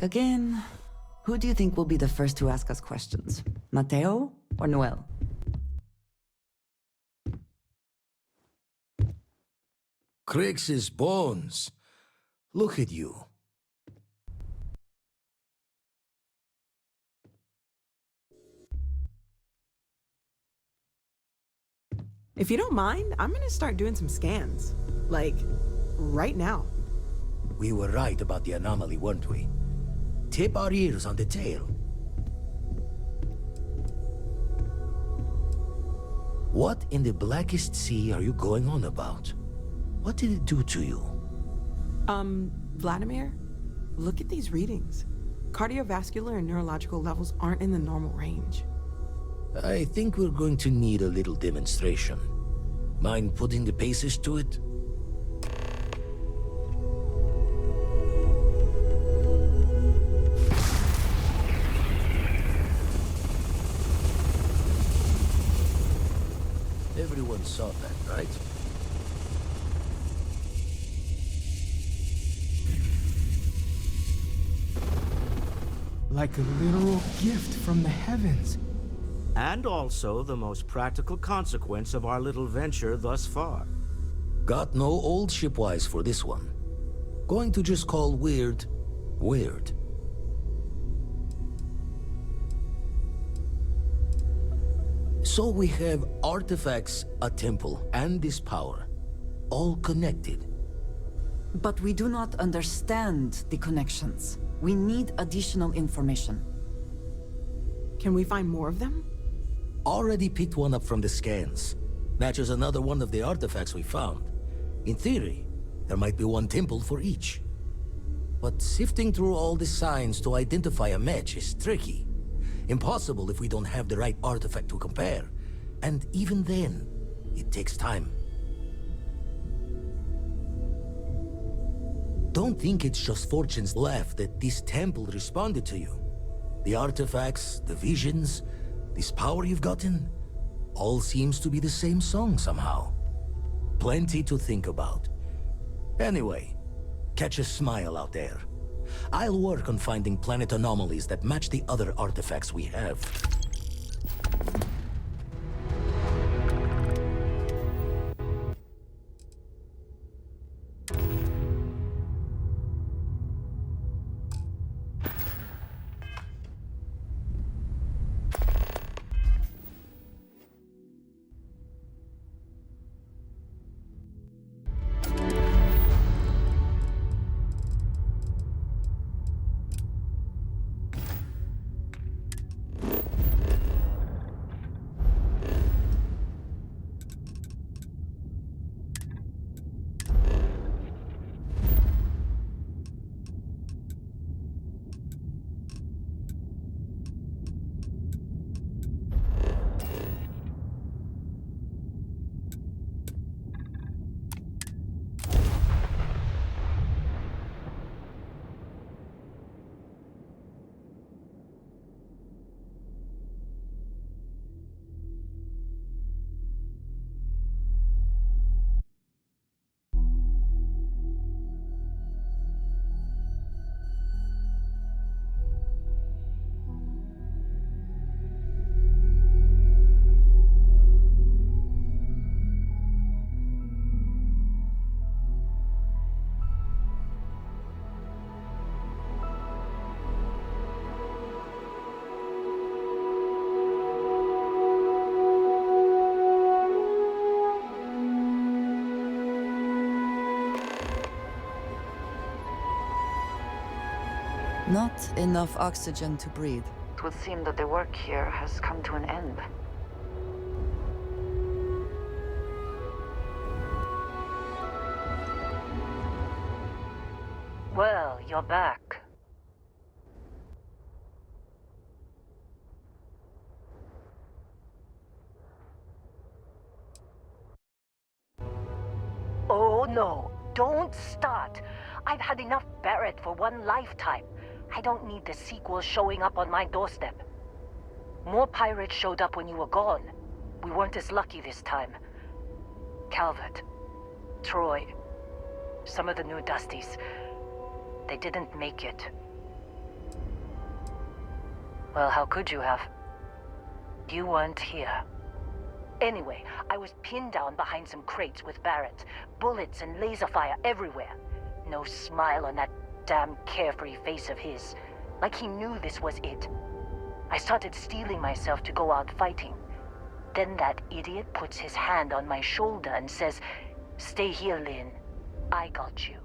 again. Who do you think will be the first to ask us questions? Mateo or Noel? Crix's bones. Look at you. If you don't mind, I'm gonna start doing some scans. Like, right now. We were right about the anomaly, weren't we? Tip our ears on the tail. What in the blackest sea are you going on about? What did it do to you? Vladimir, look at these readings. Cardiovascular and neurological levels aren't in the normal range. I think we're going to need a little demonstration. Mind putting the paces to it? Everyone saw that, right? Like a literal gift from the heavens. And also the most practical consequence of our little venture thus far. Got no old shipwise for this one. Going to just call weird, weird. So we have artifacts, a temple, and this power. All connected. But we do not understand the connections. We need additional information. Can we find more of them? Already picked one up from the scans. Matches another one of the artifacts we found. In theory, there might be one temple for each. But sifting through all the signs to identify a match is tricky. Impossible if we don't have the right artifact to compare. And even then, it takes time. Don't think it's just Fortune's laugh that this temple responded to you. The artifacts, the visions, this power you've gotten, all seems to be the same song somehow. Plenty to think about. Anyway, catch a smile out there. I'll work on finding planet anomalies that match the other artifacts we have. Not enough oxygen to breathe. It would seem that the work here has come to an end. Well, you're back. Oh no, don't start. I've had enough Barrett for one lifetime. I don't need the sequel showing up on my doorstep. More pirates showed up when you were gone. We weren't as lucky this time. Calvert, Troy, some of the new Dusties, they didn't make it. Well, how could you have? You weren't here. Anyway, I was pinned down behind some crates with Barrett. Bullets and laser fire everywhere. No smile on that damn carefree face of his. Like he knew this was it. I started steeling myself to go out fighting. Then that idiot puts his hand on my shoulder and says, "Stay here, Lynn. I got you."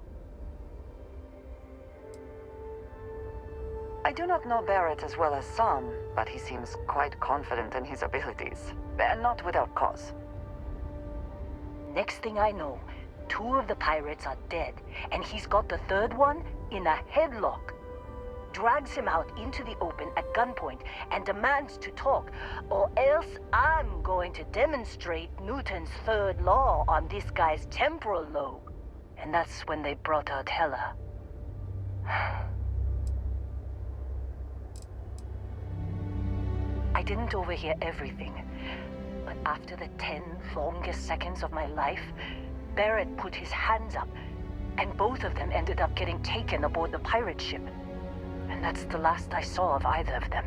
I do not know Barrett as well as some, but he seems quite confident in his abilities. And not without cause. Next thing I know, 2 of the pirates are dead, and he's got the 3rd one in a headlock. Drags him out into the open at gunpoint and demands to talk, or else I'm going to demonstrate Newton's 3rd law on this guy's temporal lobe. And that's when they brought out Hela. I didn't overhear everything, but after the 10 longest seconds of my life, Barrett put his hands up, and both of them ended up getting taken aboard the pirate ship. And that's the last I saw of either of them.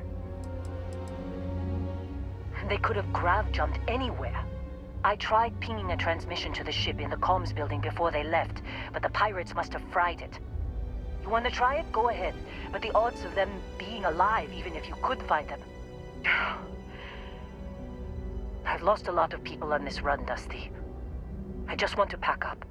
They could have grav-jumped anywhere. I tried pinging a transmission to the ship in the comms building before they left, but the pirates must have fried it. You want to try it? Go ahead. But the odds of them being alive, even if you could find them... I've lost a lot of people on this run, Dusty. I just want to pack up.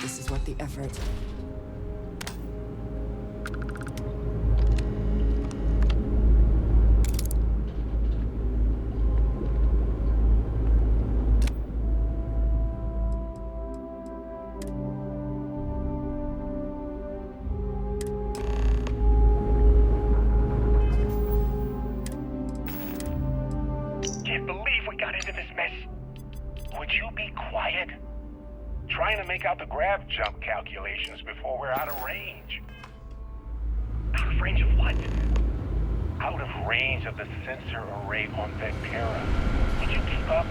This is what the effort... Can't believe we got into this mess. Would you be quiet? Trying to make out the grav jump calculations before we're out of range. Out of range of what? Out of range of the sensor array on Vectera. Would you keep up?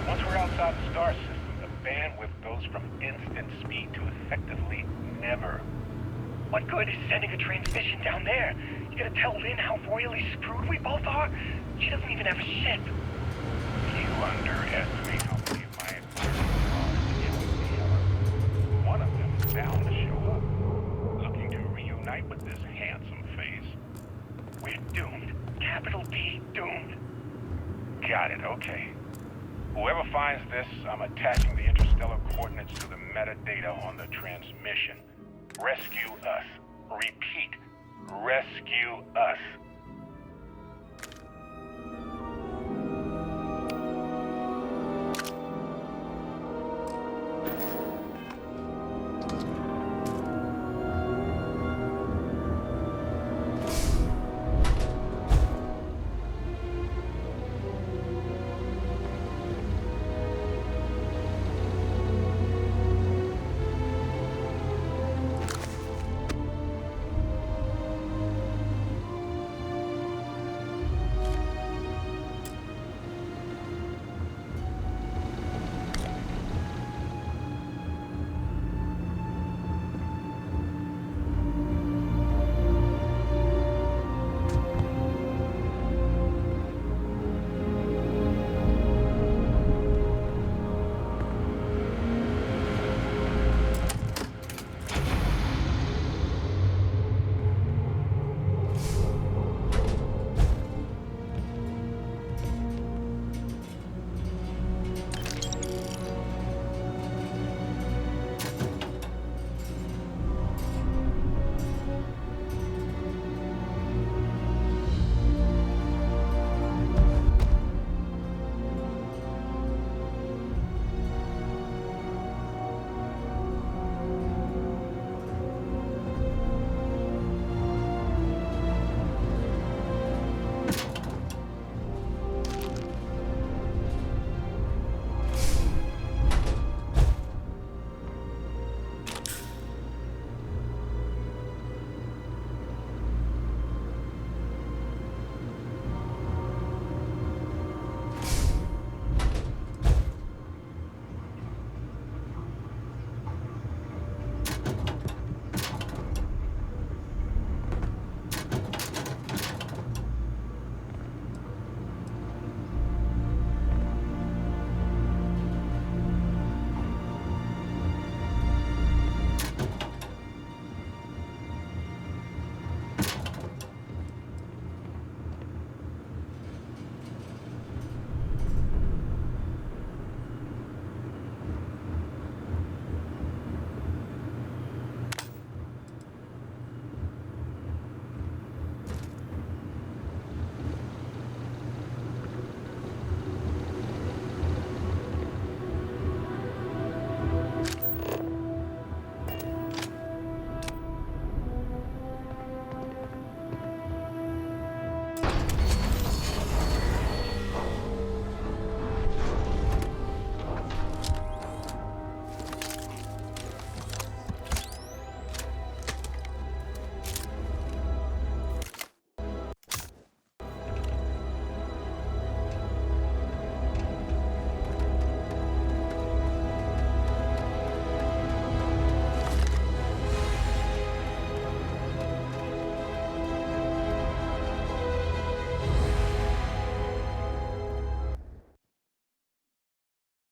Once we're outside the star system, the bandwidth goes from instant speed to effectively never. What good is sending a transmission down there? You gonna tell Lynn how royally screwed we both are? She doesn't even have a ship. You underestimate how many of my admirers are to get with me, Helen. One of them is bound to show up, looking to reunite with this handsome face. We're doomed. Capital D, doomed. Got it, okay. Whoever finds this, I'm attaching the interstellar coordinates to the metadata on the transmission. Rescue us. Repeat. Rescue us.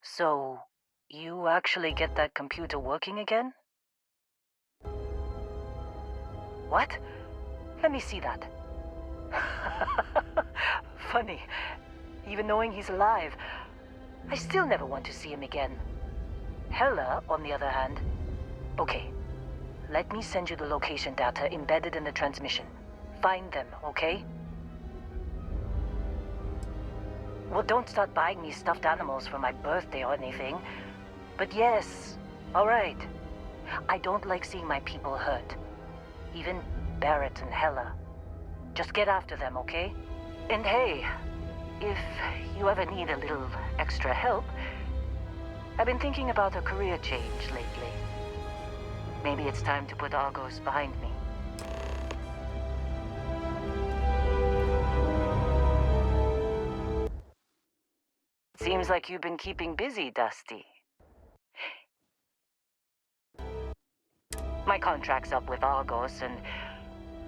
So, you actually get that computer working again? What? Let me see that. Funny. Even knowing he's alive, I still never want to see him again. Hella, on the other hand... Okay, let me send you the location data embedded in the transmission. Find them, okay? Well, don't start buying me stuffed animals for my birthday or anything. But yes, all right. I don't like seeing my people hurt. Even Barrett and Hella. Just get after them, okay? And hey, if you ever need a little extra help, I've been thinking about a career change lately. Maybe it's time to put Argos behind me. Seems like you've been keeping busy, Dusty. My contract's up with Argos, and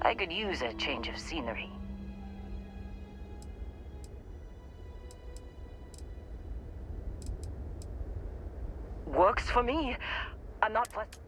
I could use a change of scenery. Works for me. I'm not fussed.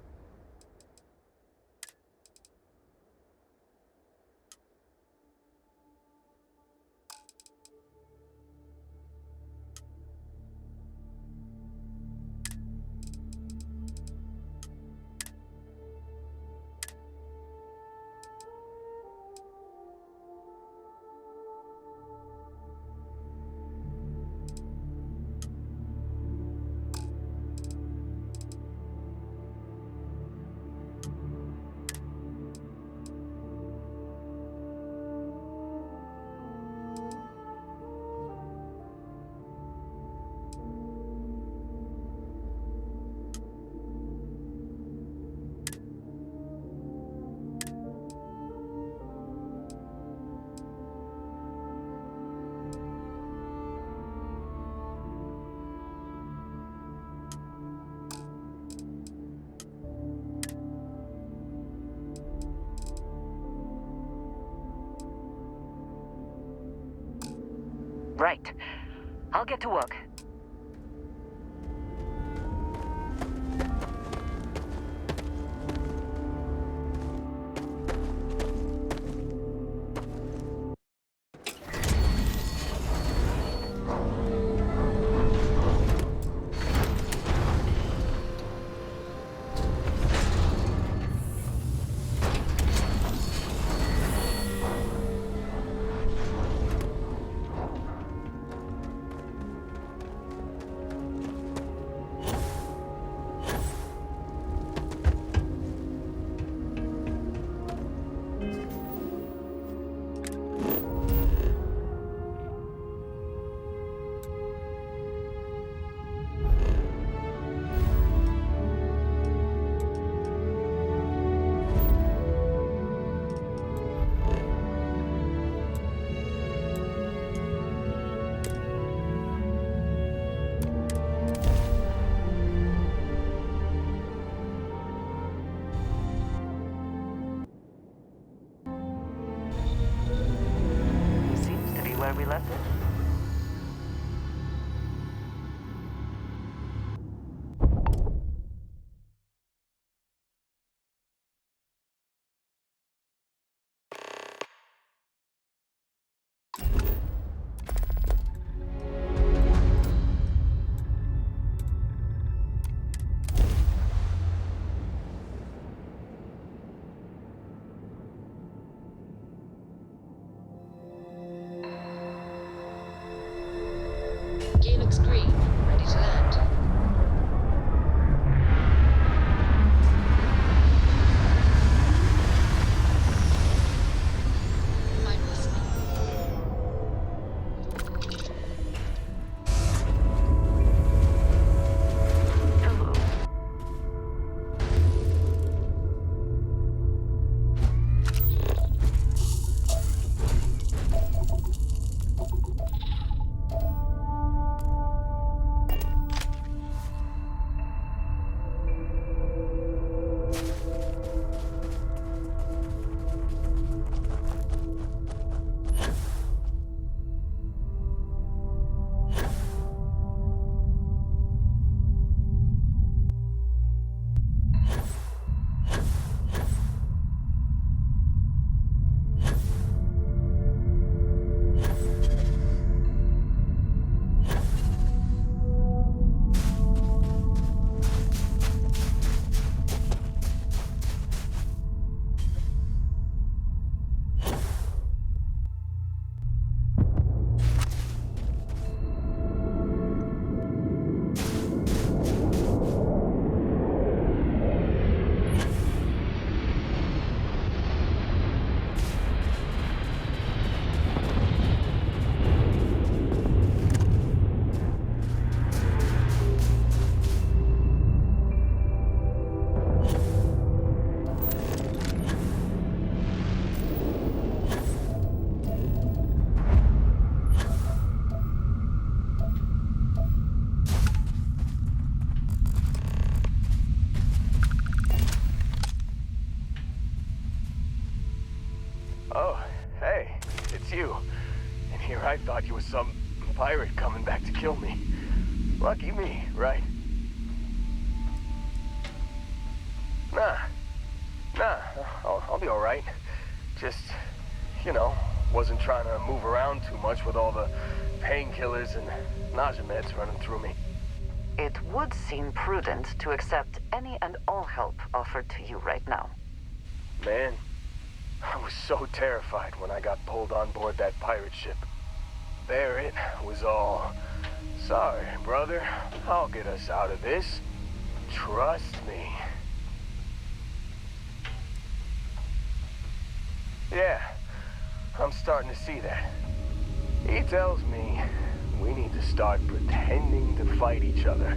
Right. I'll get to work. Seems to be where we left it. Gear looks green. Ready to land. I'm listening. Hello. Oh, hey, it's you. And here I thought you were some pirate coming back to kill me. Lucky me, right? Nah. I'll be alright. Just, wasn't trying to move around too much with all the painkillers and nausea meds running through me. It would seem prudent to accept any and all help offered to you right now. Man, I was so terrified when I got pulled on board that pirate ship. There it was all, sorry, brother, I'll get us out of this. Trust me. Yeah, I'm starting to see that. He tells me we need to start pretending to fight each other.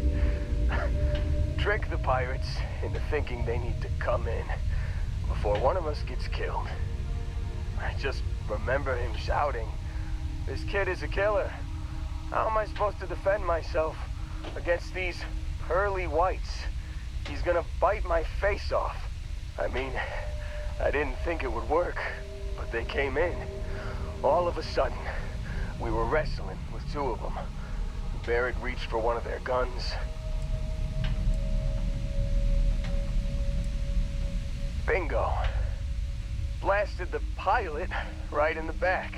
Trick the pirates into thinking they need to come in before one of us gets killed. I just remember him shouting, "This kid is a killer. How am I supposed to defend myself against these pearly whites? He's gonna bite my face off." I mean, I didn't think it would work, but they came in. All of a sudden, we were wrestling with two of them. Barrett reached for one of their guns. Bingo. Blasted the pilot right in the back.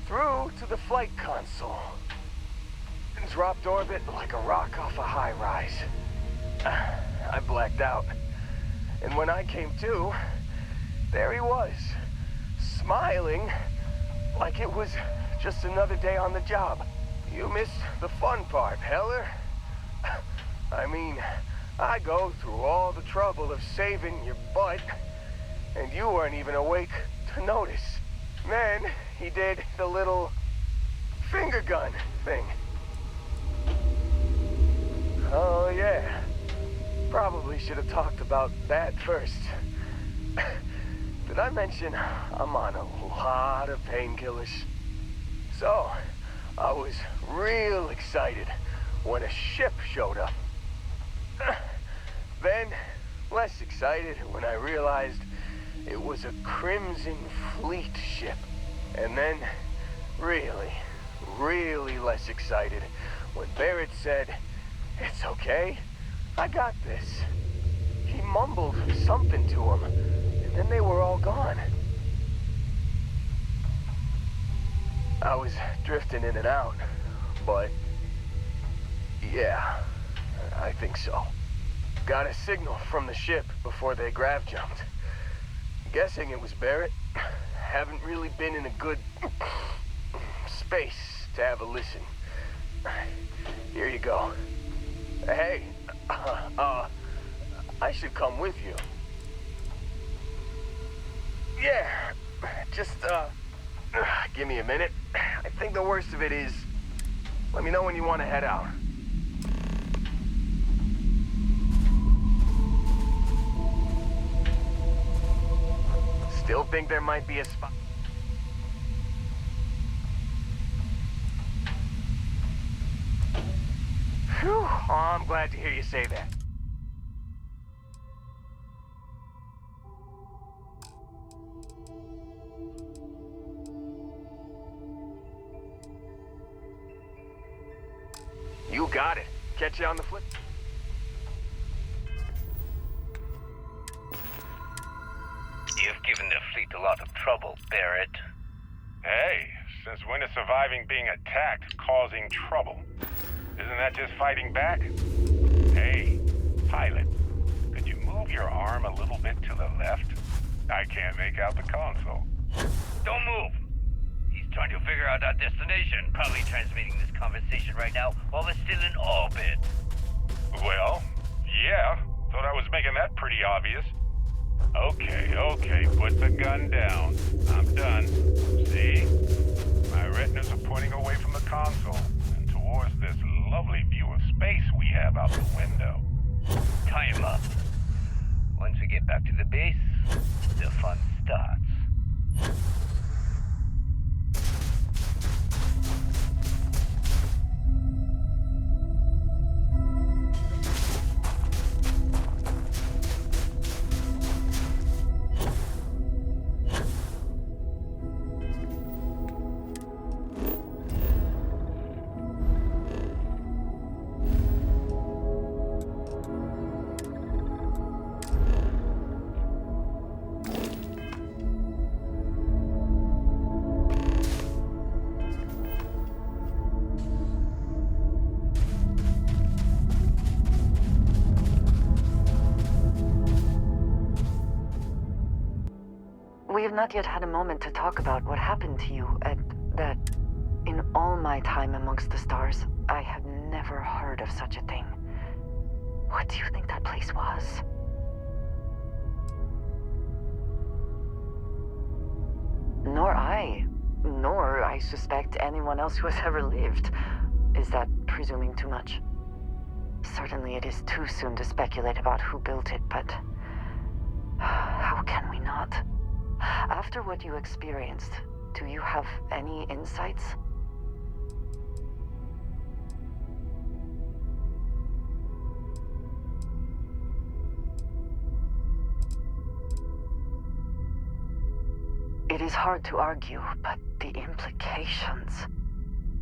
Through to the flight console. And dropped orbit like a rock off a high rise. I blacked out. And when I came to, there he was, smiling like it was just another day on the job. You missed the fun part, Heller. I mean, I go through all the trouble of saving your butt, and you weren't even awake to notice. Then he did the little finger gun thing. Oh yeah, probably should have talked about that first. Did I mention I'm on a lot of painkillers? So, I was real excited when a ship showed up. Then, less excited when I realized it was a Crimson Fleet ship. And then, really less excited when Barrett said, "It's okay, I got this." He mumbled something to him, and then they were all gone. I was drifting in and out, but yeah, I think so. Got a signal from the ship before they grav jumped. Guessing it was Barrett. Haven't really been in a good space to have a listen. Here you go. Hey, I should come with you. Yeah, just, give me a minute. I think the worst of it is, let me know when you want to head out. Still think there might be a spot. Whew, oh, I'm glad to hear you say that. You got it. Catch you on the flip. You've given the fleet a lot of trouble, Barrett. Hey, since when is surviving being attacked causing trouble? Isn't that just fighting back? Hey, pilot, could you move your arm a little bit to the left? I can't make out the console. Don't move. He's trying to figure out our destination. Probably transmitting this conversation right now while we're still in orbit. Well, yeah. Thought I was making that pretty obvious. Okay, put the gun down. I'm done. See? My retinas are pointing away from the console and towards this lovely view of space we have out the window. Tie him up. Once we get back to the base, the fun starts. We have not yet had a moment to talk about what happened to you at that... In all my time amongst the stars, I have never heard of such a thing. What do you think that place was? Nor I suspect anyone else who has ever lived. Is that presuming too much? Certainly it is too soon to speculate about who built it, but... how can we not? After what you experienced, do you have any insights? It is hard to argue, but the implications...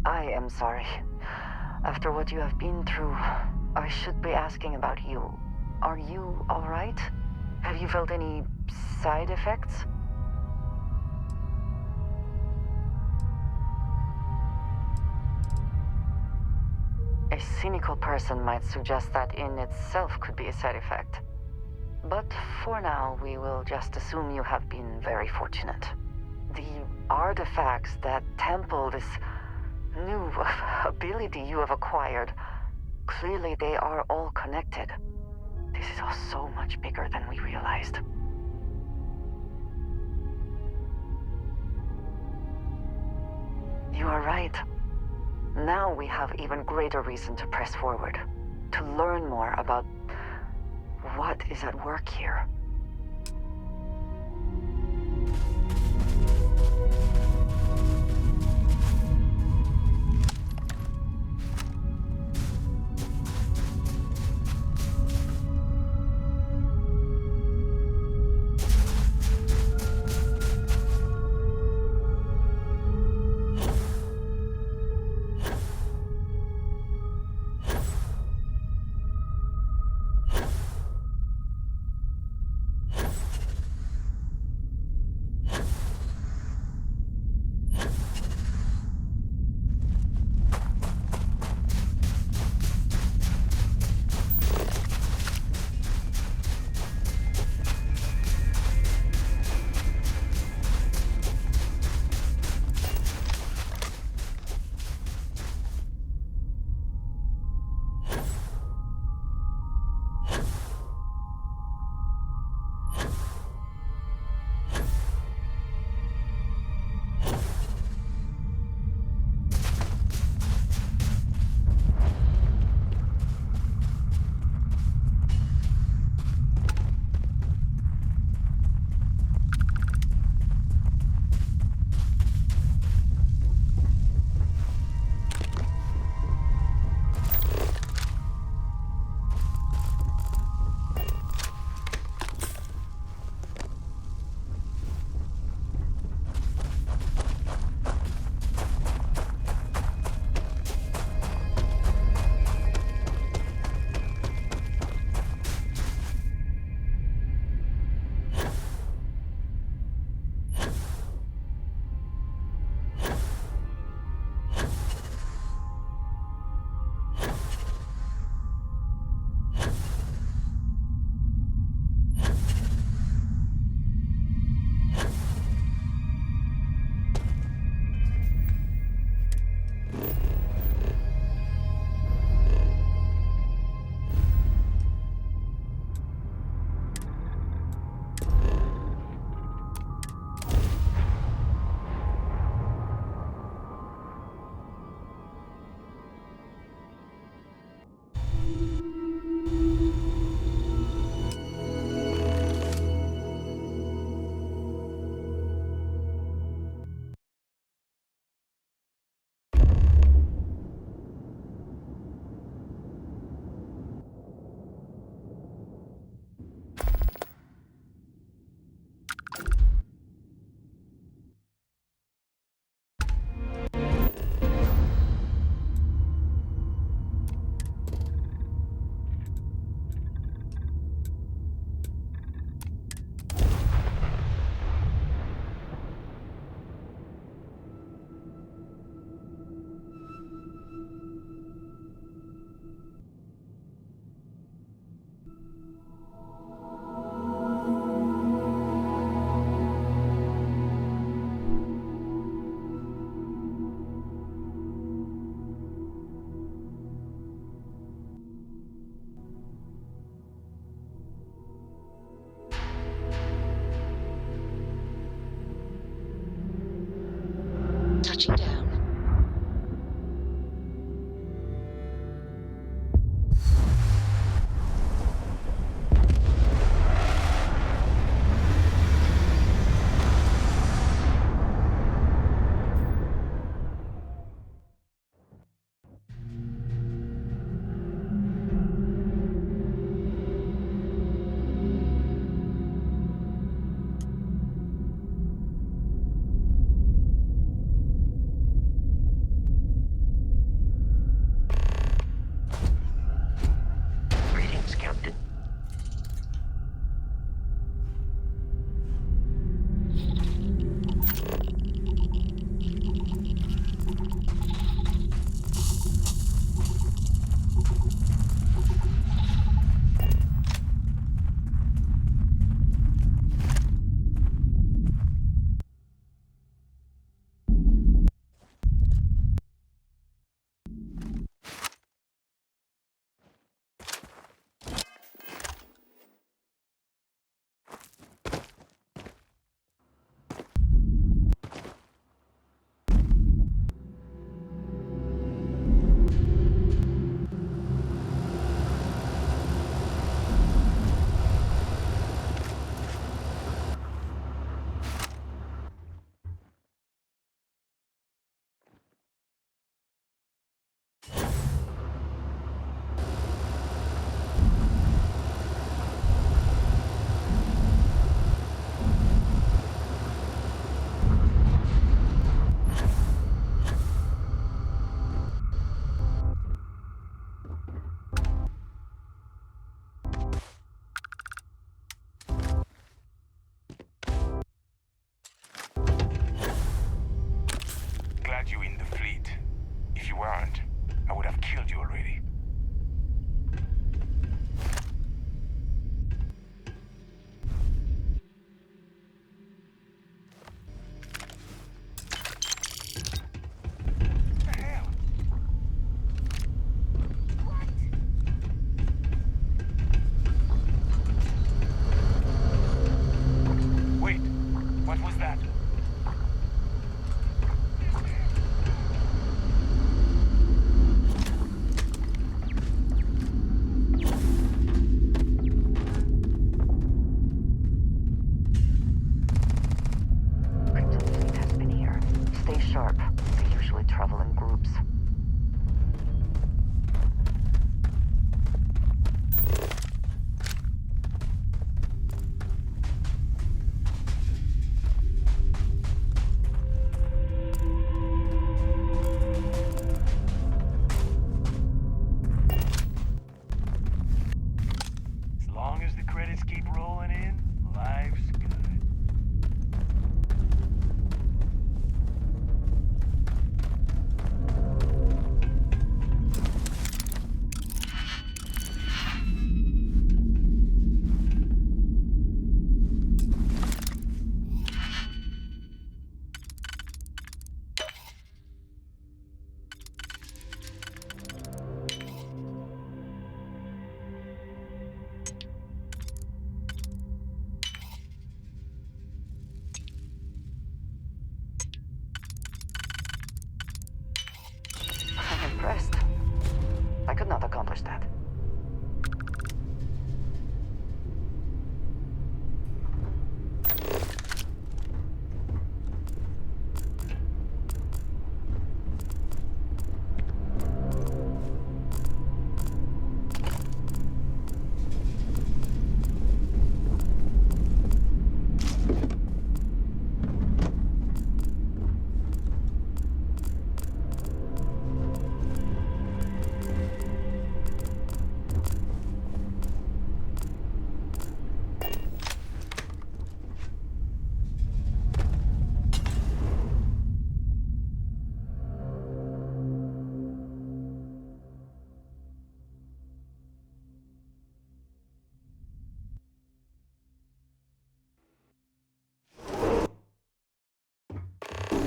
I am sorry. After what you have been through, I should be asking about you. Are you all right? Have you felt any side effects? A cynical person might suggest that in itself could be a side effect. But for now, we will just assume you have been very fortunate. The artifacts, that temple, this new ability you have acquired, clearly they are all connected. This is all so much bigger than we realized. You are right. Now we have even greater reason to press forward, to learn more about what is at work here. touching down. Greetings, Captain. Glad you're in the fleet. If you weren't, I would have killed you already. What the hell? Wait, what was that? Crypto fleet has been here. Stay sharp. They usually travel in groups. As long as the credits keep rolling in, life's good. I'm impressed. I could not accomplish that.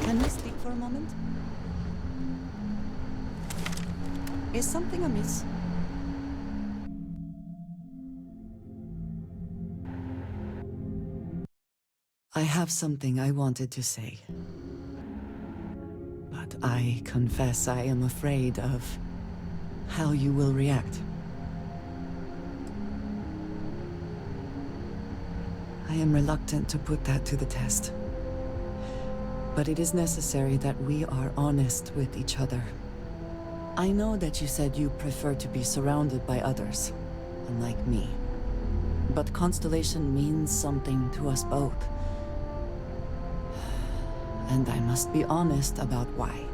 Can we speak for a moment? Is something amiss? I have something I wanted to say. But I confess I am afraid of how you will react. I am reluctant to put that to the test. But it is necessary that we are honest with each other. I know that you said you prefer to be surrounded by others, unlike me. But Constellation means something to us both. And I must be honest about why.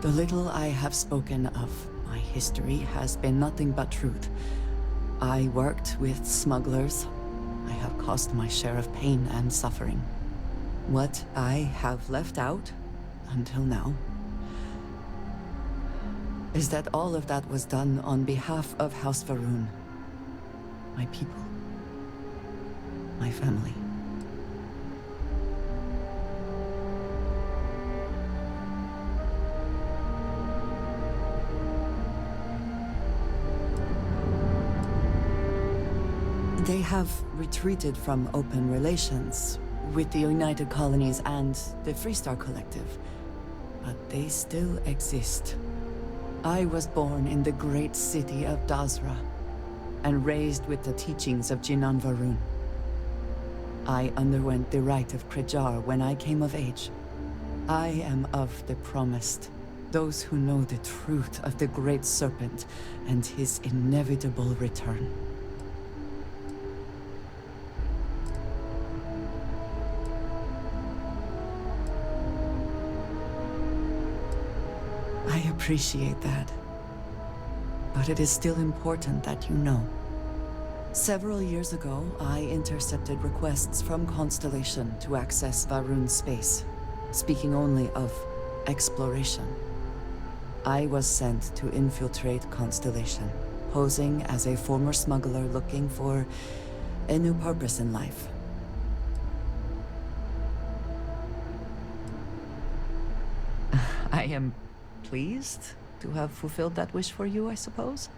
The little I have spoken of my history has been nothing but truth. I worked with smugglers. I have caused my share of pain and suffering. What I have left out, until now, is that all of that was done on behalf of House Varun. My people. My family. They have retreated from open relations with the United Colonies and the Freestar Collective, but they still exist. I was born in the great city of Dazra, and raised with the teachings of Jinan Varun. I underwent the rite of Krejar when I came of age. I am of the promised, those who know the truth of the Great Serpent and his inevitable return. I appreciate that. But it is still important that you know. Several years ago, I intercepted requests from Constellation to access Varun space, speaking only of exploration. I was sent to infiltrate Constellation, posing as a former smuggler looking for a new purpose in life. I am pleased to have fulfilled that wish for you, I suppose.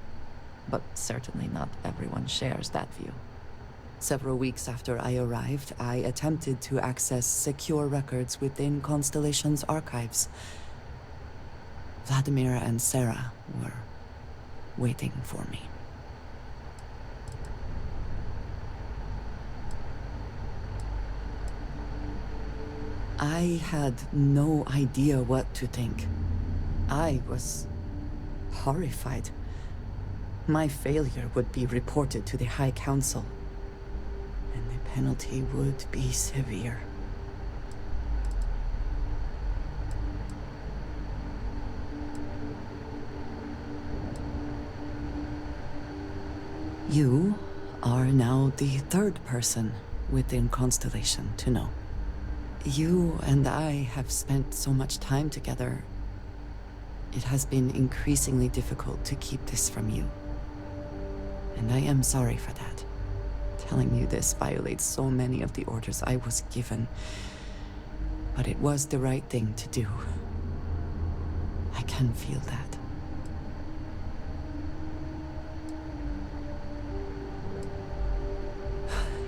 But certainly not everyone shares that view. Several weeks after I arrived, I attempted to access secure records within Constellation's archives. Vladimir and Sarah were waiting for me. I had no idea what to think. I was horrified. My failure would be reported to the High Council, and the penalty would be severe. You are now the third person within Constellation to know. You and I have spent so much time together. It has been increasingly difficult to keep this from you. And I am sorry for that. Telling you this violates so many of the orders I was given. But it was the right thing to do. I can feel that.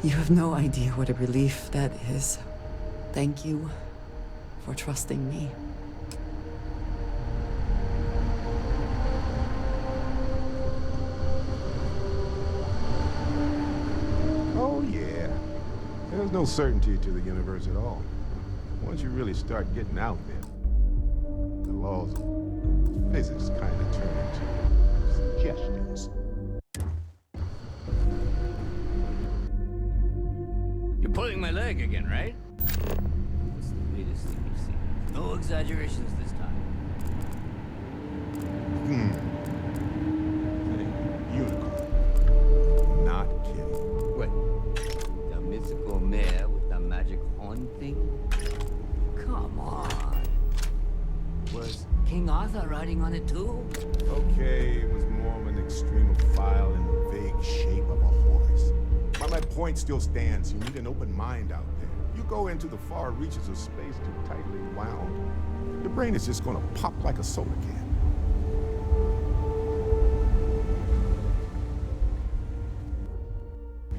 You have no idea what a relief that is. Thank you for trusting me. Oh, yeah. There's no certainty to the universe at all. Once you really start getting out there, the laws of physics kind of turn into suggestions. You're pulling my leg again, right? What's the latest thing you've seen? No exaggerations this time. Unicorn. Not kidding. What? The mythical mare with the magic horn thing? Come on. Was King Arthur riding on it too? Okay, it was more of an extremophile in the vague shape of a horse. But my point still stands. You need an open mind out there. You go into the far reaches of space too tightly wound, your brain is just gonna pop like a soda can.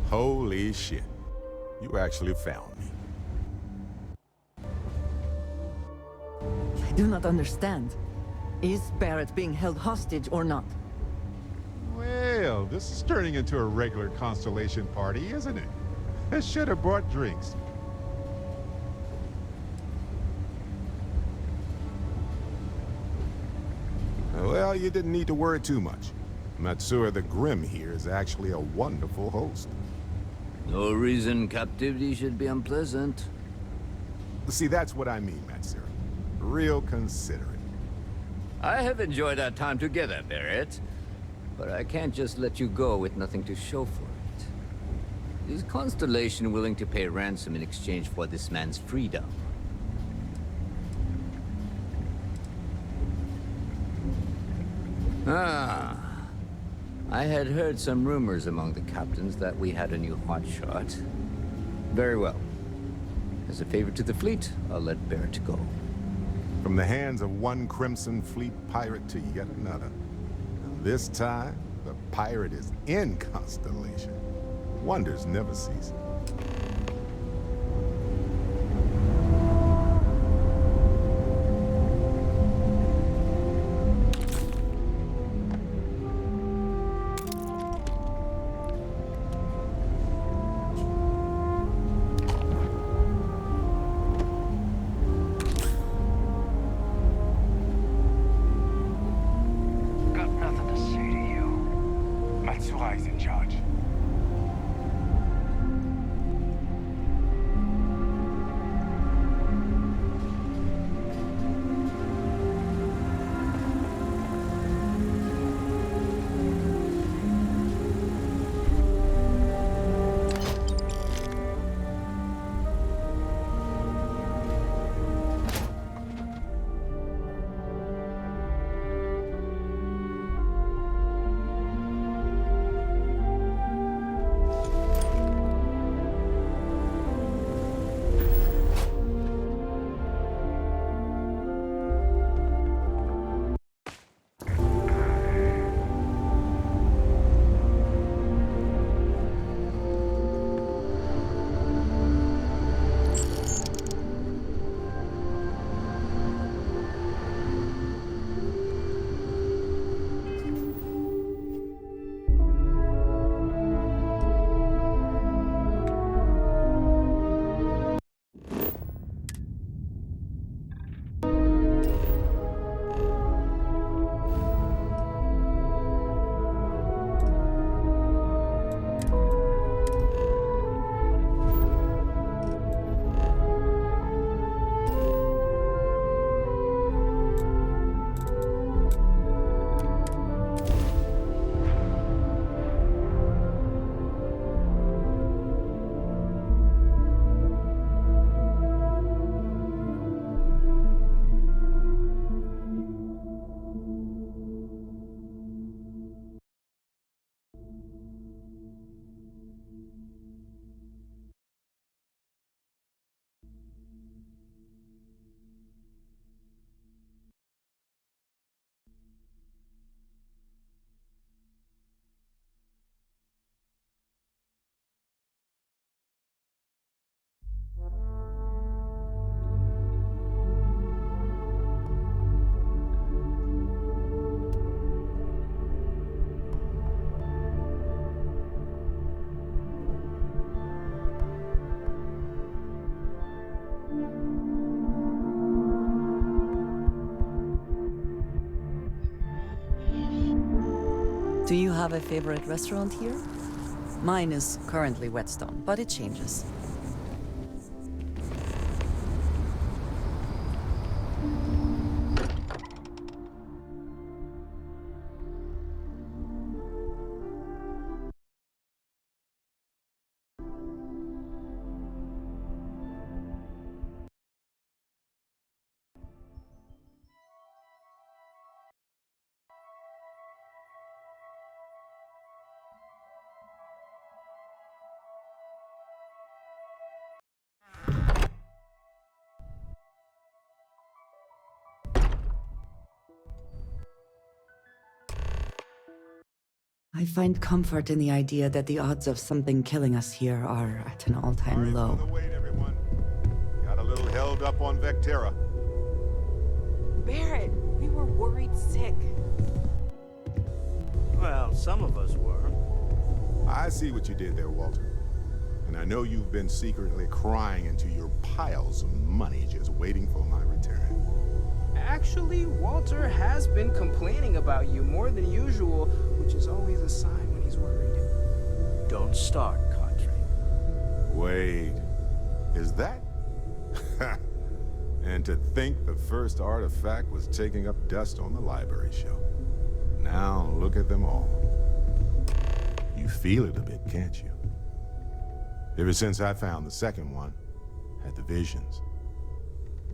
Holy shit. You actually found me. do not understand. Is Barrett being held hostage or not? Well, this is turning into a regular Constellation party, isn't it? I should have brought drinks. Well, you didn't need to worry too much. Matsura the Grim here is actually a wonderful host. No reason captivity should be unpleasant. See, that's what I mean, Matsura. Real considerate. I have enjoyed our time together, Barrett. But I can't just let you go with nothing to show for it. Is Constellation willing to pay ransom in exchange for this man's freedom? Ah. I had heard some rumors among the captains that we had a new hotshot. Very well. As a favor to the fleet, I'll let Barrett go. From the hands of one Crimson Fleet pirate to yet another. And this time, the pirate is in Constellation. Wonders never cease. Got nothing to say to you. Matsura is in charge. Do you have a favorite restaurant here? Mine is currently Whetstone, but it changes. I find comfort in the idea that the odds of something killing us here are at an all-time low. Wait, everyone. Got a little held up on Vectera. Barrett, we were worried sick. Well, some of us were. I see what you did there, Walter. And I know you've been secretly crying into your piles of money just waiting for my return. Actually, Walter has been complaining about you more than usual, which is always a sign when he's worried. Don't start, Cadre. Wait, is that? And to think the first artifact was taking up dust on the library shelf. Now look at them all. You feel it a bit, can't you? Ever since I found the second one, had the visions.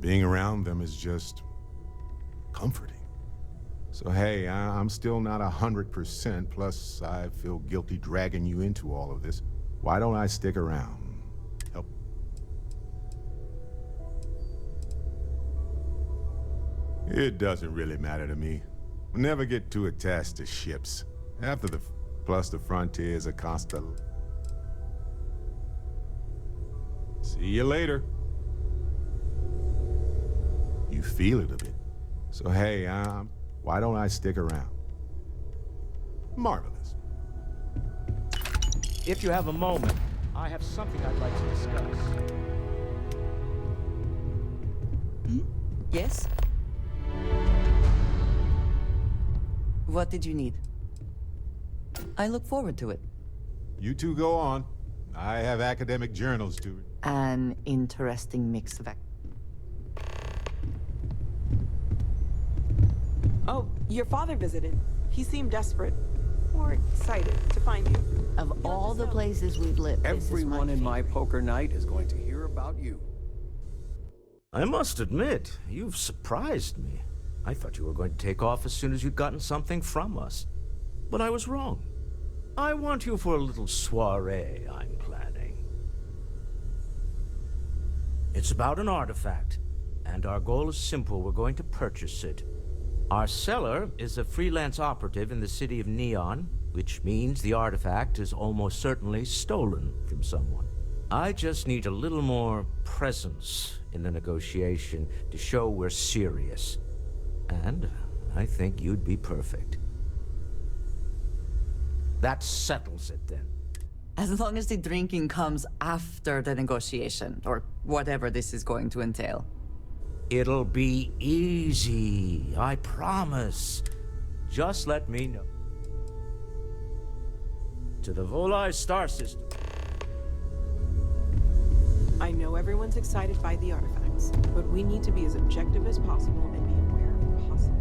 Being around them is just comforting. So hey, I'm still not 100%, plus I feel guilty dragging you into all of this. Why don't I stick around? Help. It doesn't really matter to me. Never get too attached to ships. Plus the frontier's a constant. See you later. You feel it a bit. So hey, why don't I stick around? Marvelous. If you have a moment, I have something I'd like to discuss. Yes? What did you need? I look forward to it. You two go on. I have academic journals to read. An interesting mix of Oh, your father visited. He seemed desperate. Or excited to find you. Of all the places we've lived, everyone in my poker night is going to hear about you. I must admit, you've surprised me. I thought you were going to take off as soon as you'd gotten something from us. But I was wrong. I want you for a little soiree I'm planning. It's about an artifact, and our goal is simple. We're going to purchase it. Our seller is a freelance operative in the city of Neon, which means the artifact is almost certainly stolen from someone. I just need a little more presence in the negotiation to show we're serious. And I think you'd be perfect. That settles it then. As long as the drinking comes after the negotiation, or whatever this is going to entail. It'll be easy, I promise. Just let me know. To the Volai star system. I know everyone's excited by the artifacts, but we need to be as objective as possible and be aware of possible.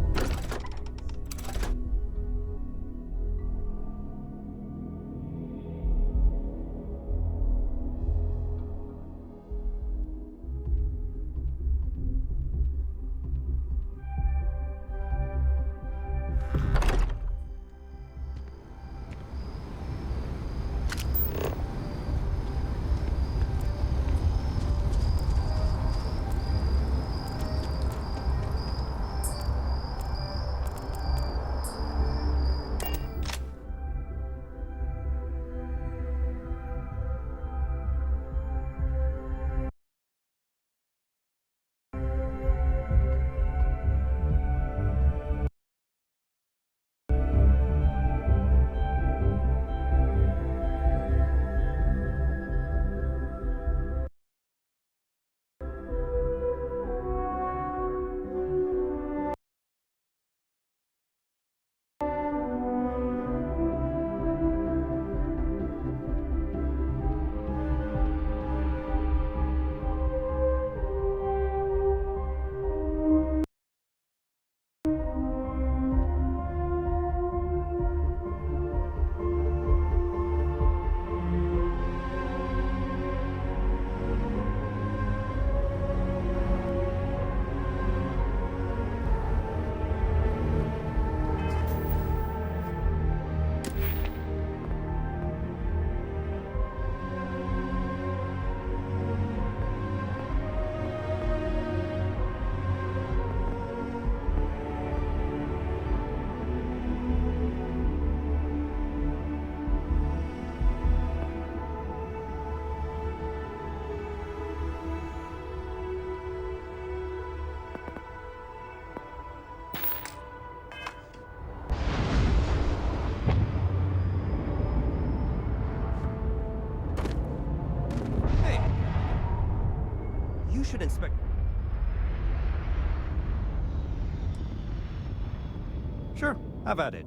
should inspect... Sure, have at it.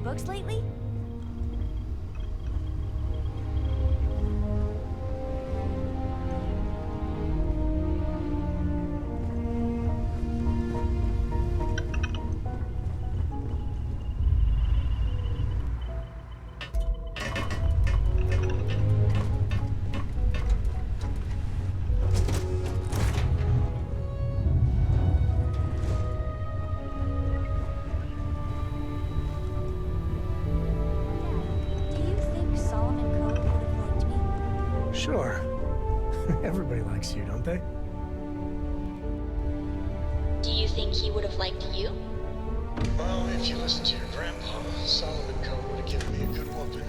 books lately? Sure. Everybody likes you, don't they? Do you think he would have liked you? Well, if you listen to your grandpa, Solomon Coe would have given me a good whooping.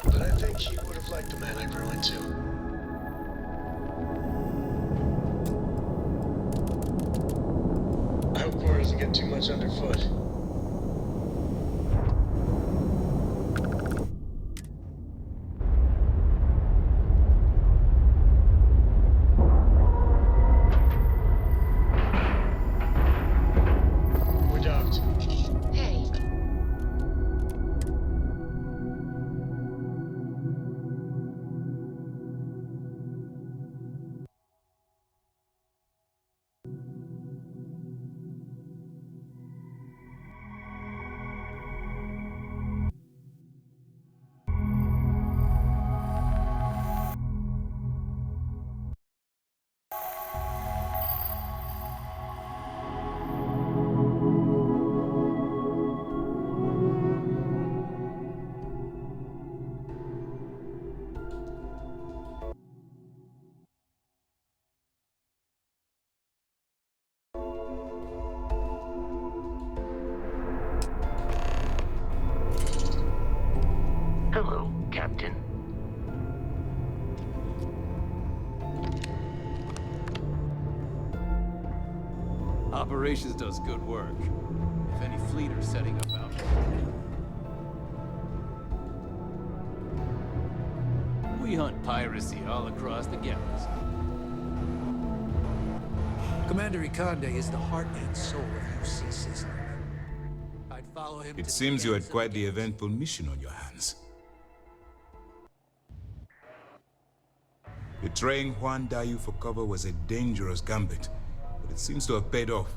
But I think he would have liked the man I grew into. I hope Cora doesn't get too much underfoot. We're docked. Hey. Hello, Captain. Operations does good work. If any fleet are setting up out there, we hunt piracy all across the galaxy. Commander Ikande is the heart and soul of UC System. I'd follow him. It seems you had quite the eventful mission on your hands. Betraying Juan Dayu for cover was a dangerous gambit, but it seems to have paid off.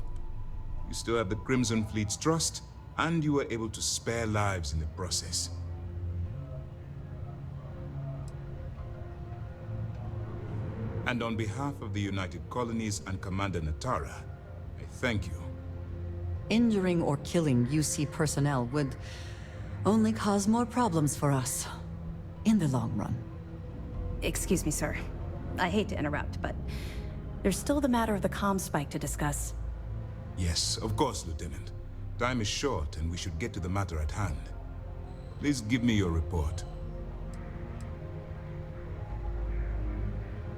You still have the Crimson Fleet's trust, and you were able to spare lives in the process. And on behalf of the United Colonies and Commander Natara, I thank you. Injuring or killing UC personnel would only cause more problems for us in the long run. Excuse me, sir. I hate to interrupt, but there's still the matter of the comm spike to discuss. Yes, of course, Lieutenant. Time is short, and we should get to the matter at hand. Please give me your report.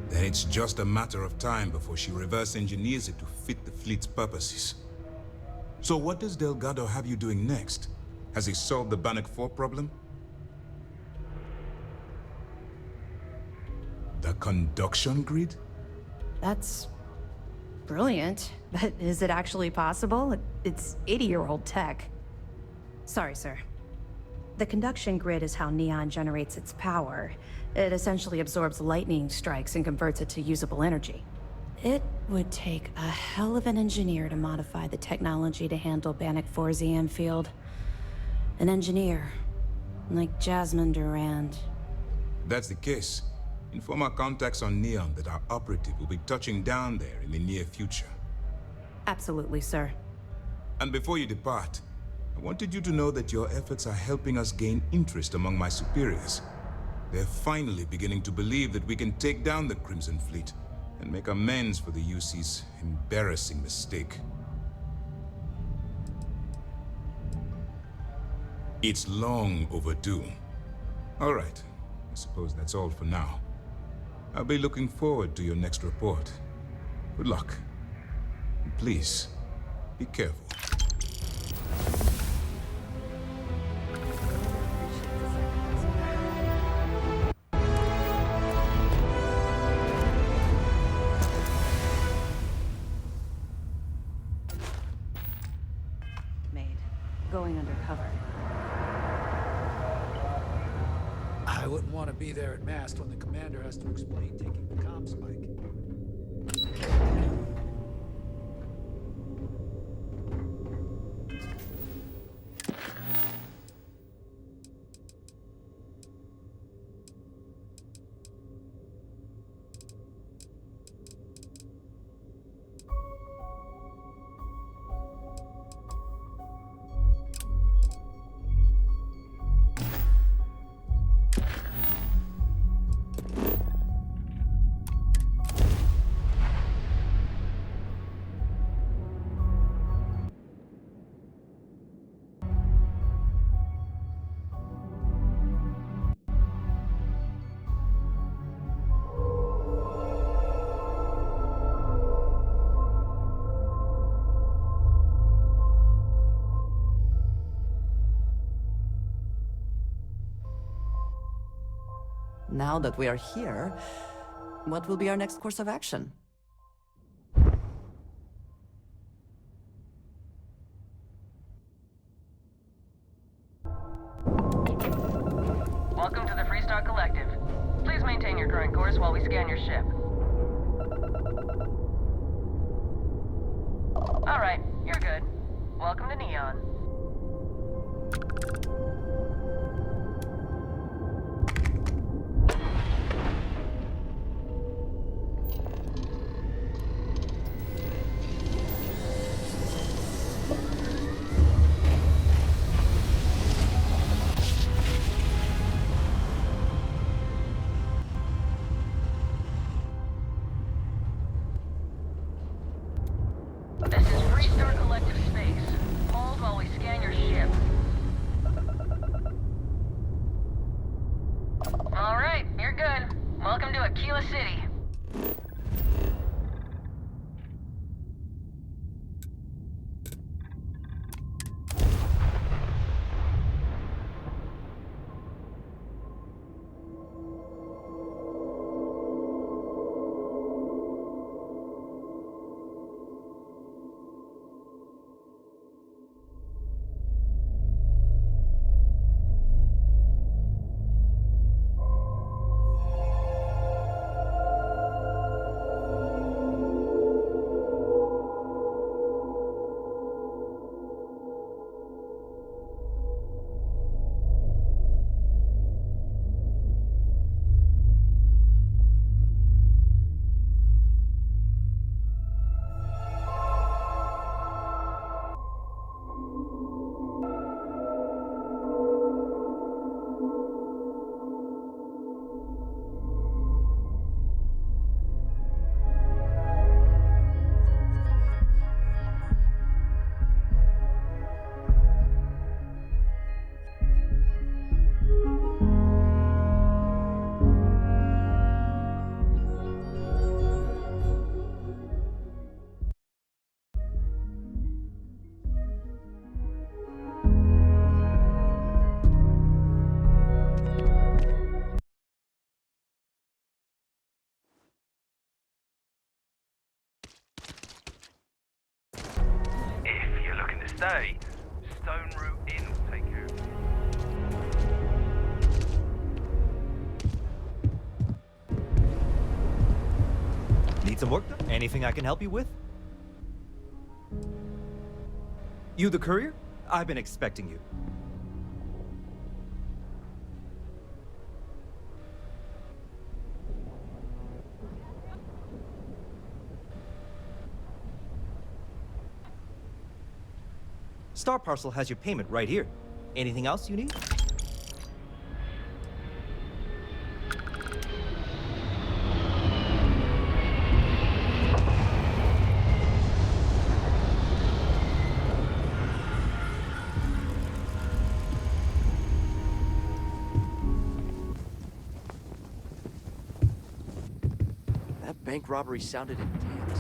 Then it's just a matter of time before she reverse engineers it to fit the fleet's purposes. So what does Delgado have you doing next? Has he solved the Bannock 4 problem? The conduction grid? That's brilliant, but is it actually possible? It's 80-year-old tech. Sorry, sir. The conduction grid is how Neon generates its power. It essentially absorbs lightning strikes and converts it to usable energy. It would take a hell of an engineer to modify the technology to handle Bannock 4's EM field. An engineer, like Jasmine Durand. That's the case. Inform our contacts on Neon that our operative will be touching down there in the near future. Absolutely, sir. And before you depart, I wanted you to know that your efforts are helping us gain interest among my superiors. They're finally beginning to believe that we can take down the Crimson Fleet and make amends for the UC's embarrassing mistake. It's long overdue. All right. I suppose that's all for now. I'll be looking forward to your next report. Good luck. And please, be careful. Maid, going undercover. I wouldn't want to be there at mast when the commander has to explain taking the comm spike. Now that we are here, what will be our next course of action? Welcome to the Freestar Collective. Please maintain your current course while we scan your ship. All right, you're good. Welcome to Neon. This is Freestar Collective space. Hold while we scan your ship. All right, you're good. Welcome to Aquila City. If you're looking to stay, Stone Route Inn will take care of you. Need some work done? Anything I can help you with? You the courier? I've been expecting you. Star Parcel has your payment right here. Anything else you need? bank robbery sounded intense.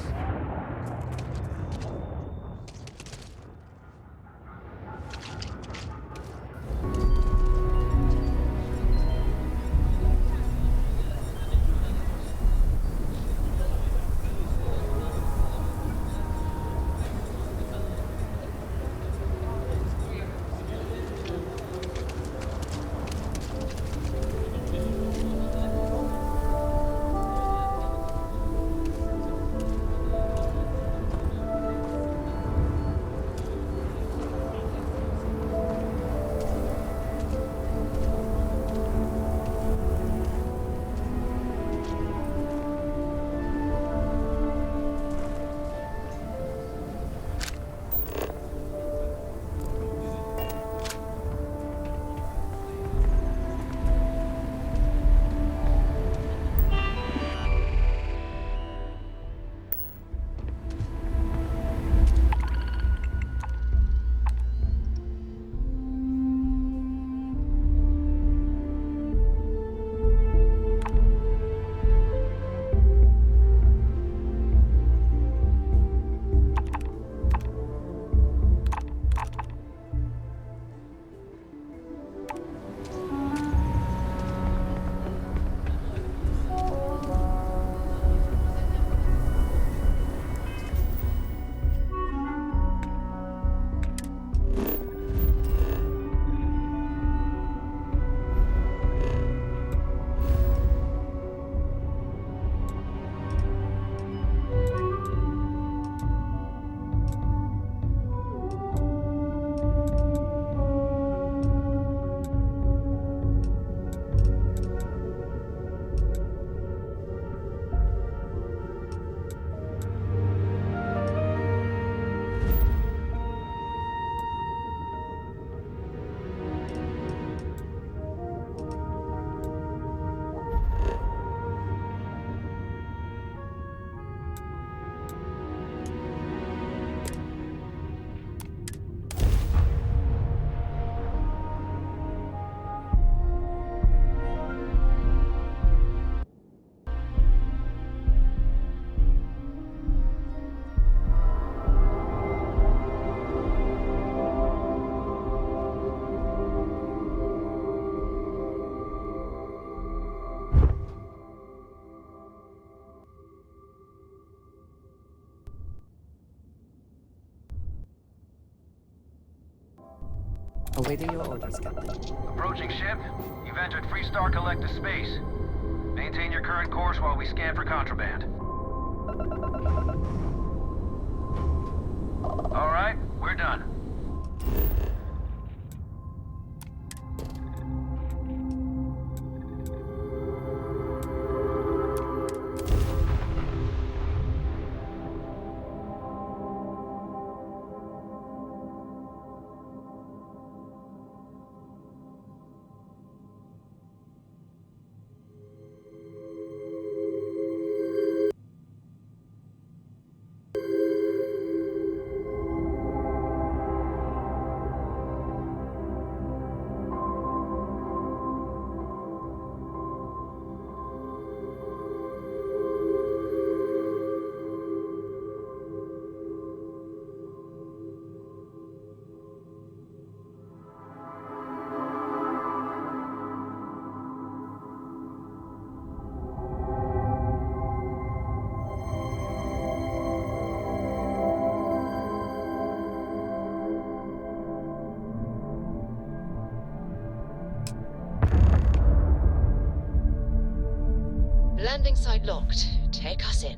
Awaiting your orders, Captain. Approaching ship. You've entered Freestar Collective space. Maintain your current course while we scan for contraband. All right, we're done. Landing site locked. Take us in.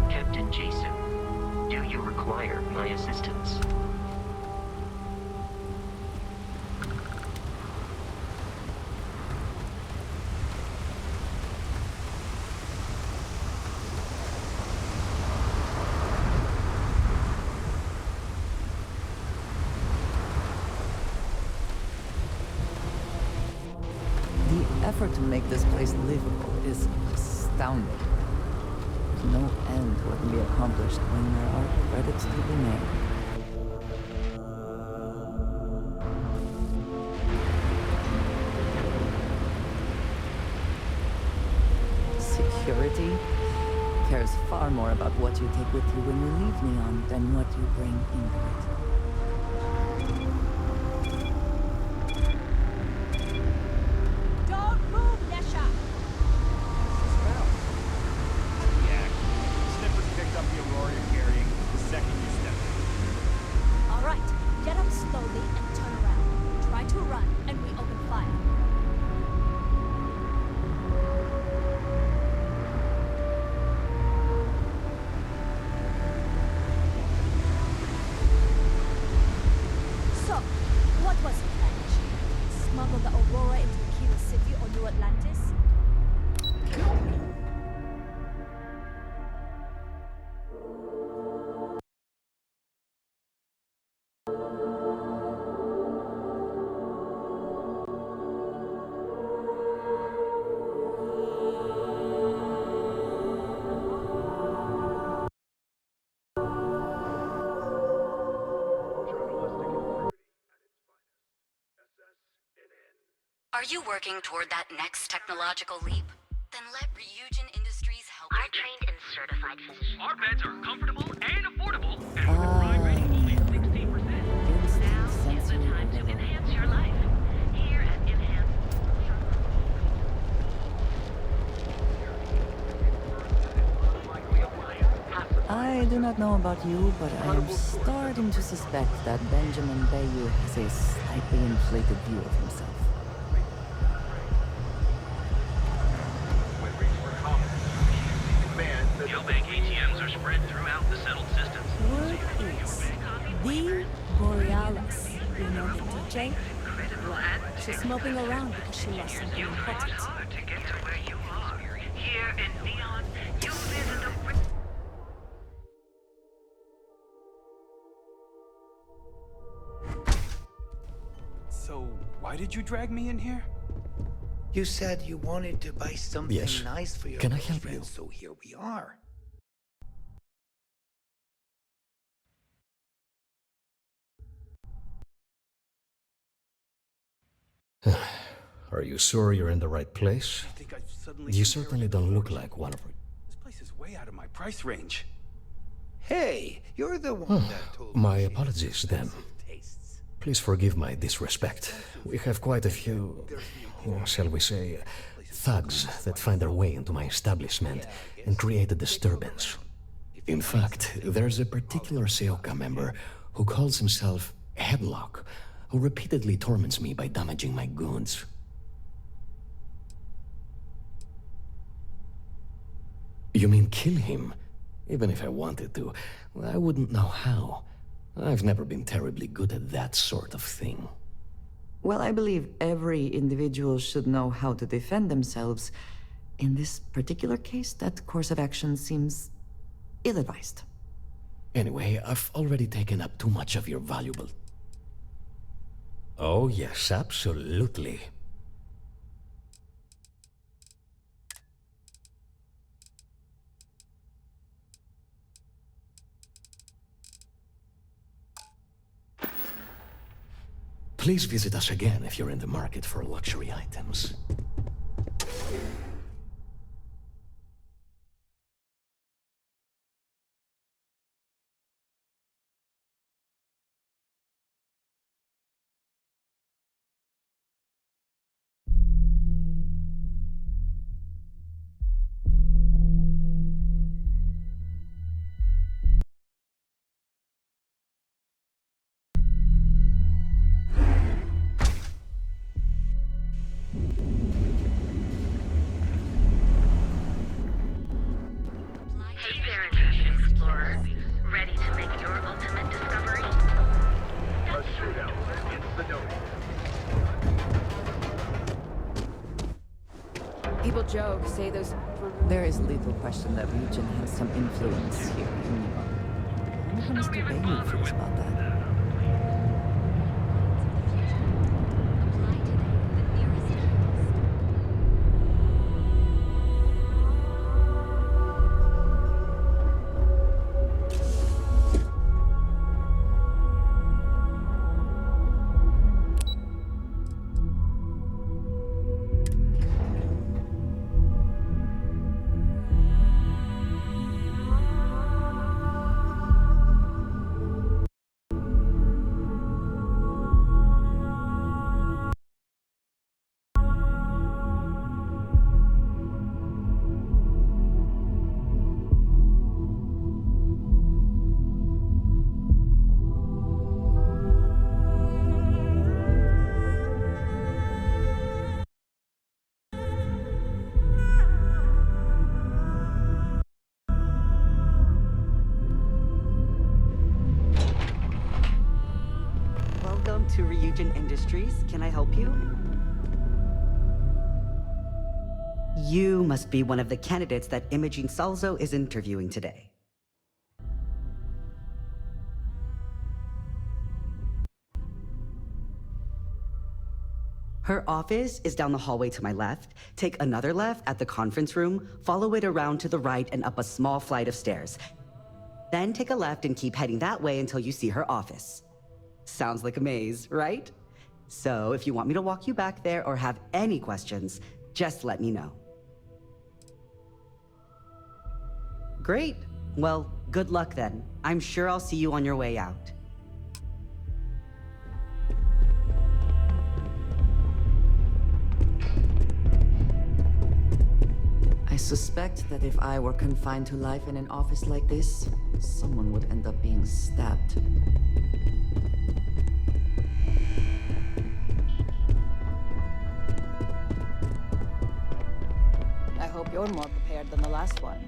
Captain Jason, do you require my assistance? effort to make this place livable is astounding. There's no end to what can be accomplished when there are credits to be made. Security cares far more about what you take with you when you leave Neon than what you bring into it. Don't move, Nesha! Yeah, Snippers picked up the Aurora you're carrying the second you stepped in. All right, get up slowly and turn around. Try to run, and we open fire. So, what was the plan? Smuggle the Aurora into Kilo City or New Atlantis? Are you working toward that next technological leap? Then let Ryujin Industries help you. Our trained and certified physicians. Our beds are comfortable and affordable, and with a fry rating only 60%. Now is the time to enhance your life. Here at Enhance. I do not know about you, but I am starting to suspect that Benjamin Bayou has a slightly inflated view of himself. Geobank ATMs are spread throughout the settled systems. Word is the Borealis. You know the DJ? Well, she's moping around because she lost something important. Hard to get to where you are. Here in Neon, you visit the... So, why did you drag me in here? You said you wanted to buy something Yes. nice for your Can I help girlfriend, you? so here we are. Are you sure you're in the right place? I think I've suddenly You compared certainly don't look like one of them. This place is way out of my price range. Hey, you're the one that told me My she apologies had then. expensive tastes. Please forgive my disrespect. We have quite a few, shall we say, thugs that find their way into my establishment and create a disturbance. In fact, there's a particular Seoka member who calls himself Headlock, who repeatedly torments me by damaging my goods. You mean kill him? Even if I wanted to, I wouldn't know how. I've never been terribly good at that sort of thing. Well, I believe every individual should know how to defend themselves. In this particular case, that course of action seems ill-advised. Anyway, I've already taken up too much of your valuable... Oh yes, absolutely. Please visit us again if you're in the market for luxury items. Hey there, Intuition Explorer. Ready to make your ultimate discovery? A shootout. It's the dope. People joke, say those... There is little question that Ryujin has some influence here in Neon. I wonder how Mr. Bayou feels about that. to Ryujin Industries. Can I help you? You must be one of the candidates that Imogene Salzo is interviewing today. Her office is down the hallway to my left. Take another left at the conference room, follow it around to the right and up a small flight of stairs. Then take a left and keep heading that way until you see her office. Sounds like a maze, right? So if you want me to walk you back there or have any questions, just let me know. Great. Well, good luck then. I'm sure I'll see you on your way out. I suspect that if I were confined to life in an office like this, someone would end up being stabbed. I hope you're more prepared than the last one.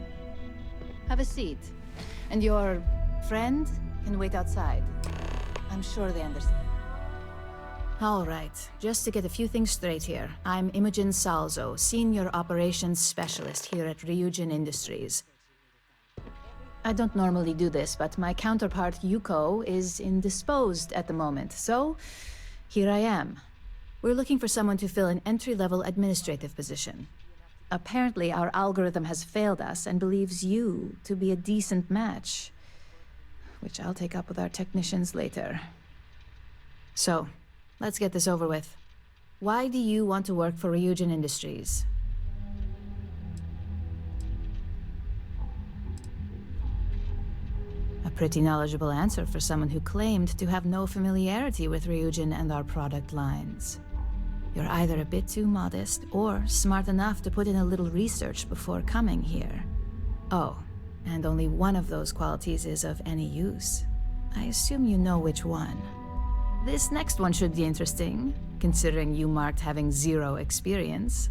Have a seat. And your friend can wait outside. I'm sure they understand. All right, just to get a few things straight here. I'm Imogen Salzo, Senior Operations Specialist here at Ryujin Industries. I don't normally do this, but my counterpart Yuko is indisposed at the moment, so here I am. We're looking for someone to fill an entry-level administrative position. Apparently, our algorithm has failed us and believes you to be a decent match, which I'll take up with our technicians later. So, let's get this over with. Why do you want to work for Ryujin Industries? A pretty knowledgeable answer for someone who claimed to have no familiarity with Ryujin and our product lines. You're either a bit too modest or smart enough to put in a little research before coming here. Oh, and only one of those qualities is of any use. I assume you know which one. This next one should be interesting, considering you marked having 0 experience.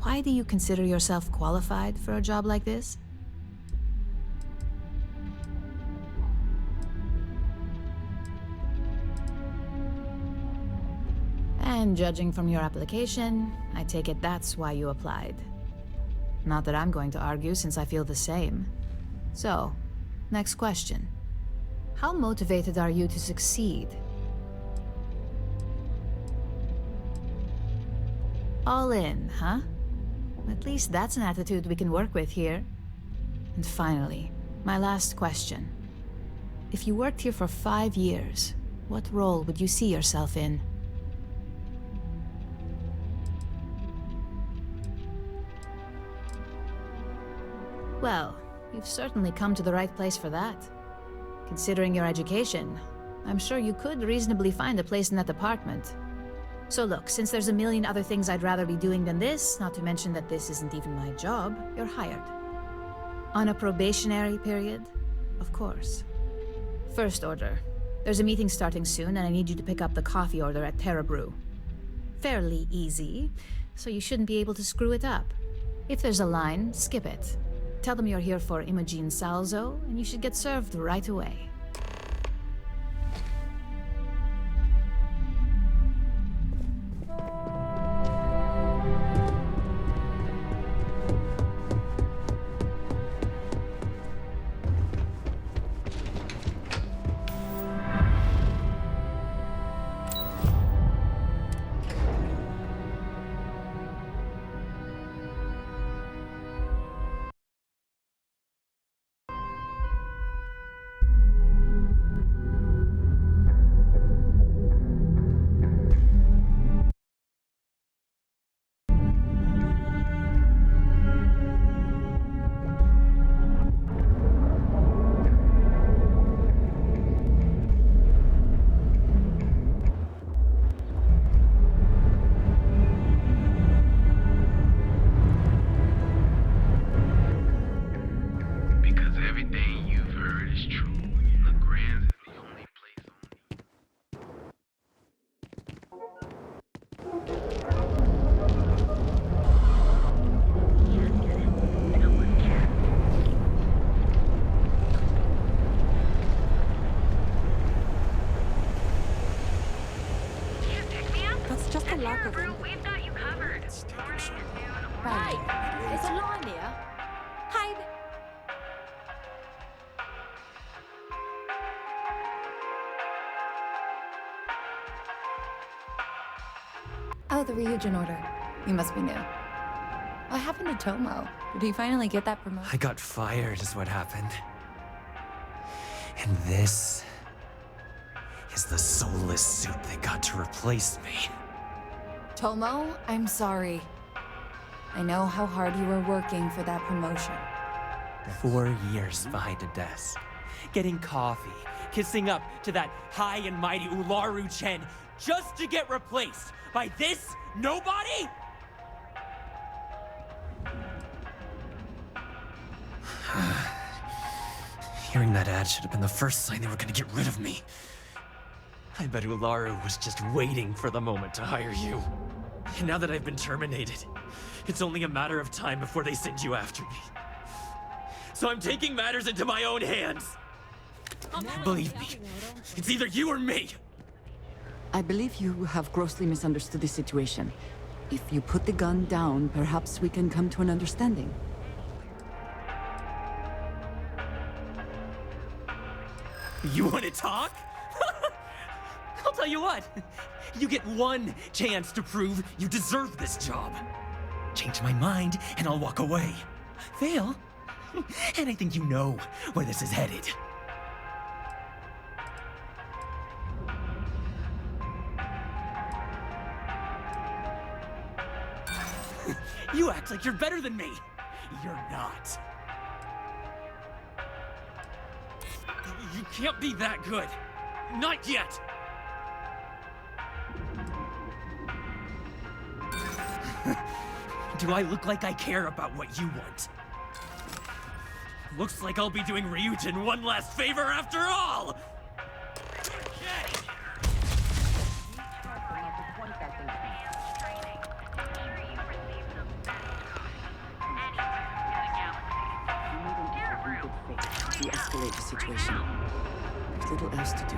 Why do you consider yourself qualified for a job like this? And judging from your application, I take it that's why you applied. Not that I'm going to argue, since I feel the same. So, next question. How motivated are you to succeed? All in, huh? At least that's an attitude we can work with here. And finally, my last question. If you worked here for 5 years, what role would you see yourself in? Well, you've certainly come to the right place for that. Considering your education, I'm sure you could reasonably find a place in that department. So look, since there's a million other things I'd rather be doing than this, not to mention that this isn't even my job, you're hired. On a probationary period, of course. First order. There's a meeting starting soon, and I need you to pick up the coffee order at Terra Brew. Fairly easy, so you shouldn't be able to screw it up. If there's a line, skip it. Tell them you're here for Imogen Salzo, and you should get served right away. Hey, there's a line here. Hey. Oh, the Ryujin order. You must be new. What happened to Tomo? Did he finally get that promotion? I got fired is what happened. And this is the soulless suit that got to replace me. Tomo, I'm sorry. I know how hard you were working for that promotion. 4 years behind a desk, getting coffee, kissing up to that high and mighty Ularu Chen, just to get replaced by this nobody? Hearing that ad should have been the first sign they were gonna get rid of me. I bet Ularu was just waiting for the moment to hire you. And now that I've been terminated, it's only a matter of time before they send you after me. So I'm taking matters into my own hands. Believe me, it's either you or me. I believe you have grossly misunderstood the situation. If you put the gun down, perhaps we can come to an understanding. You want to talk? I'll tell you what. You get one chance to prove you deserve this job. Change my mind, and I'll walk away. Fail, and I think you know where this is headed. You act like you're better than me. You're not. You can't be that good. Not yet. Do I look like I care about what you want? Looks like I'll be doing Ryujin one last favor after all! De-escalate the situation. There's little else to do.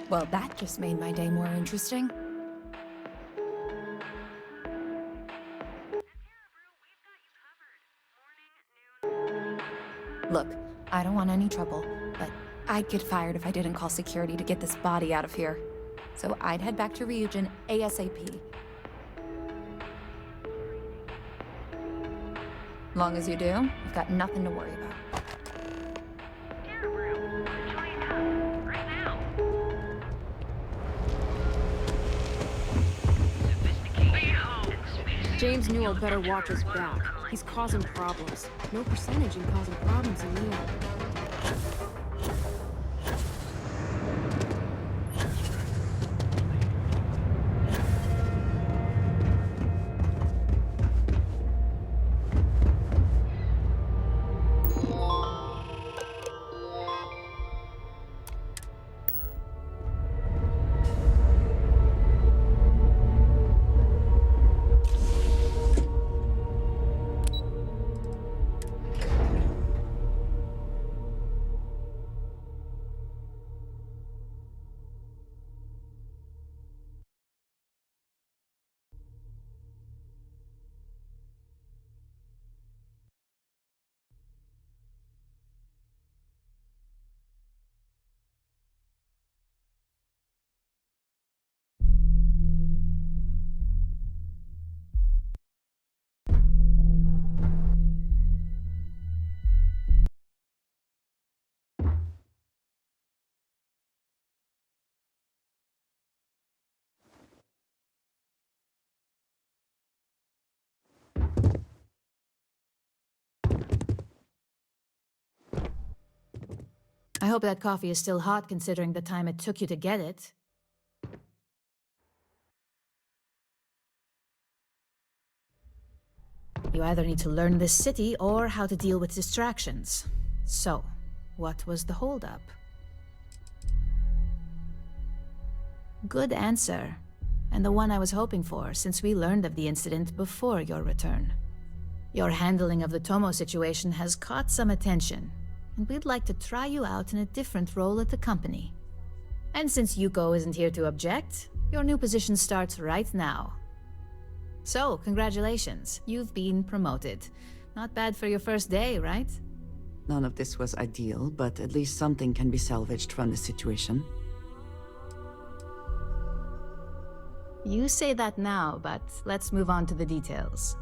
Well, that just made my day more interesting. Look, I don't want any trouble, but I'd get fired if I didn't call security to get this body out of here. So I'd head back to Ryujin ASAP. Long as you do, you've got nothing to worry about. James Newell better watch his back. He's causing problems. No percentage in causing problems in Newell. I hope that coffee is still hot considering the time it took you to get it. You either need to learn this city or how to deal with distractions. So, what was the holdup? Good answer, and the one I was hoping for since we learned of the incident before your return. Your handling of the Tomo situation has caught some attention, and we'd like to try you out in a different role at the company. And since Yuko isn't here to object, your new position starts right now. So, congratulations, you've been promoted. Not bad for your first day, right? None of this was ideal, but at least something can be salvaged from the situation. You say that now, but let's move on to the details.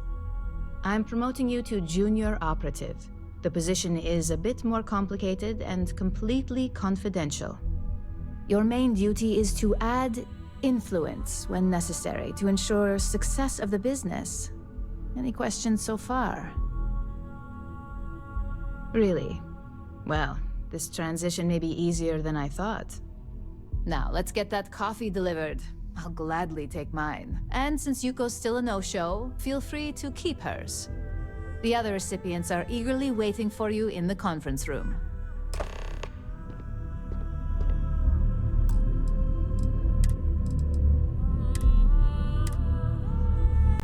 I'm promoting you to junior operative. The position is a bit more complicated and completely confidential. Your main duty is to add influence when necessary to ensure success of the business. Any questions so far? Really? Well, this transition may be easier than I thought. Now, let's get that coffee delivered. I'll gladly take mine. And since Yuko's still a no-show, feel free to keep hers. The other recipients are eagerly waiting for you in the conference room.